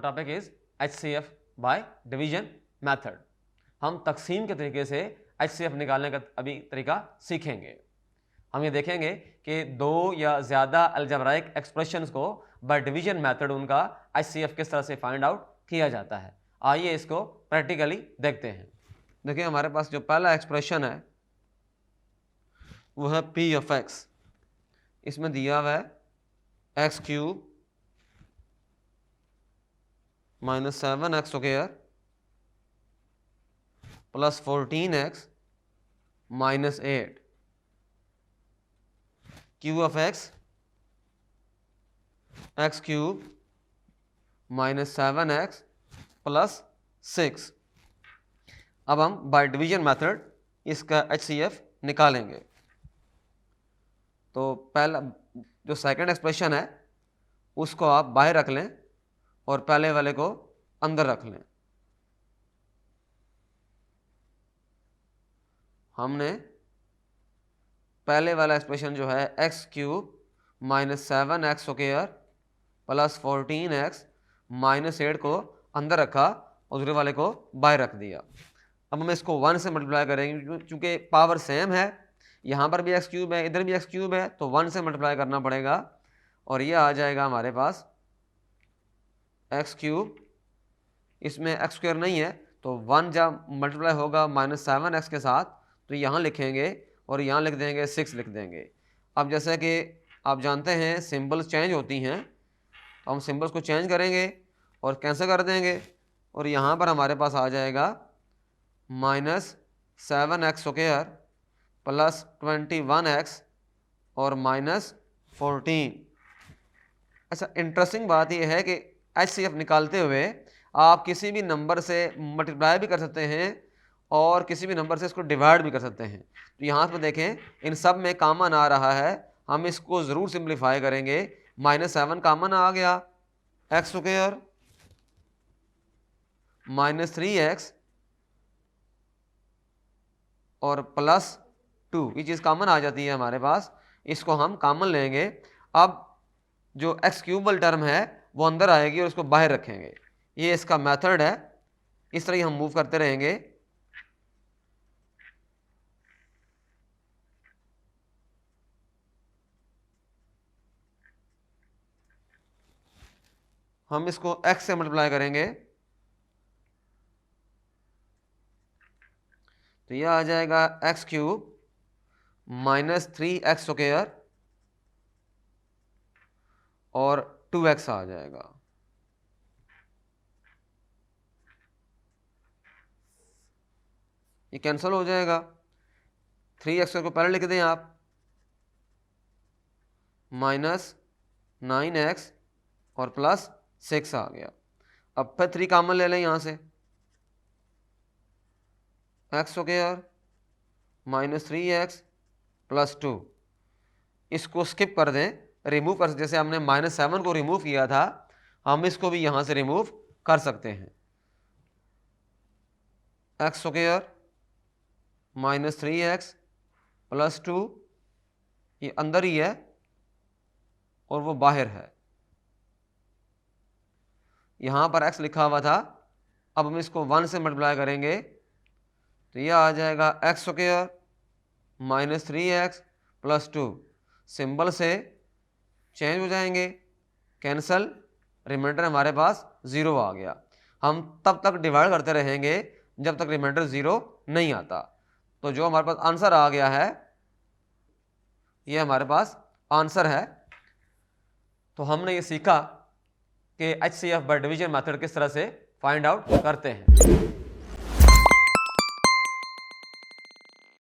Topic is HCF by division method. हम तकसीम के तरीके से HCF निकालने का अभी तरीका सीखेंगे। हम ये देखेंगे कि दो या ज़्यादा अलजेब्राइक एक्सप्रेशंस को बाय डिवीजन मेथड उनका HCF किस तरह से फाइंड आउट किया जाता है। आइए इसको प्रैक्टिकली देखते हैं। देखिए हमारे पास जो पहला एक्सप्रेशन है वो है P ऑफ X। इसमें दिया हुआ है x cube minus 7x square plus 14x minus 8। Q of x cube minus 7x plus 6। अब हम बाय डिवीजन मेथड इसका HCF निकालेंगे। तो पहला जो सेकंड एक्सप्रेशन है उसको आप बाहर रख लें और पहले वाले को अंदर रख लें। हमने पहले वाला एक्सप्रेशन जो है x cube minus 7x square plus 14x minus 8 को अंदर रखा और दूसरे वाले को बाहर रख दिया। अब हम इसको 1 से मल्टीप्लाई करेंगे क्योंकि पावर सेम है, यहाँ पर भी x क्यूब है इधर भी x क्यूब है, तो 1 से मल्टीप्लाई करना पड़ेगा और ये आ जाएगा हमारे पास x क्यूब, इसमें x स्क्वायर नहीं है तो 1 जब मल्टीप्लाई होगा माइनस 7x के साथ तो यहाँ लिखेंगे और यहाँ लिख देंगे 6 लिख देंगे। अब जैसे कि आप जानते हैं सिंबल्स चेंज होती हैं तो हम सिंबल्स को चेंज करेंगे और कैंसिल कर देंगे और यहाँ पर हमारे पास आ जाएगा minus 7x square plus 21x और माइनस 14। अच्छा, इंटरेस्टिंग बात यह है कि HCF निकालते हुए आप किसी भी नंबर से मल्टीप्लाई भी कर सकते हैं और किसी भी नंबर से इसको डिवाइड भी कर सकते हैं। तो यहाँ पर देखें इन सब में कॉमन आ रहा है, हम इसको ज़रूर सिंप्लीफाई करेंगे। माइनस 7 कॉमन आ गया, x स्क्वायर माइनस 3x और प्लस 2, ये चीज़ कॉमन आ जाती है हमारे पास, इसको हम कॉमन लेंगे। अब जो x क्यूबल टर्म है वो अंदर आएगी और इसको बाहर रखेंगे। ये इसका मेथड है, इस तरह हम मूव करते रहेंगे। हम इसको x से मल्टीप्लाई करेंगे तो यह आ जाएगा x cube minus 3x square और 2x आ जाएगा। ये कैंसिल हो जाएगा, 3x को पहले लिख दें आप, माइनस 9x और प्लस 6 आ गया। अब फिर 3 कॉमन ले लें यहाँ से, x square minus 3x plus 2, इसको स्किप कर दें, रिमूव कर, जैसे हमने माइनस 7 को रिमूव किया था हम इसको भी यहाँ से रिमूव कर सकते हैं। x square minus 3x plus 2, ये अंदर ही है और वो बाहर है, यहाँ पर x लिखा हुआ था। अब हम इसको 1 से मल्टीप्लाई करेंगे तो यह आ जाएगा x square minus 3x plus 2, symbol से चेंज हो जाएंगे, कैंसल, रिमाइंडर हमारे पास 0 आ गया। हम तब तक डिवाइड करते रहेंगे जब तक रिमाइंडर 0 नहीं आता। तो जो हमारे पास आंसर आ गया है ये हमारे पास आंसर है। तो हमने ये सीखा कि HCF बाय डिवीजन मेथड किस तरह से फाइंड आउट करते हैं।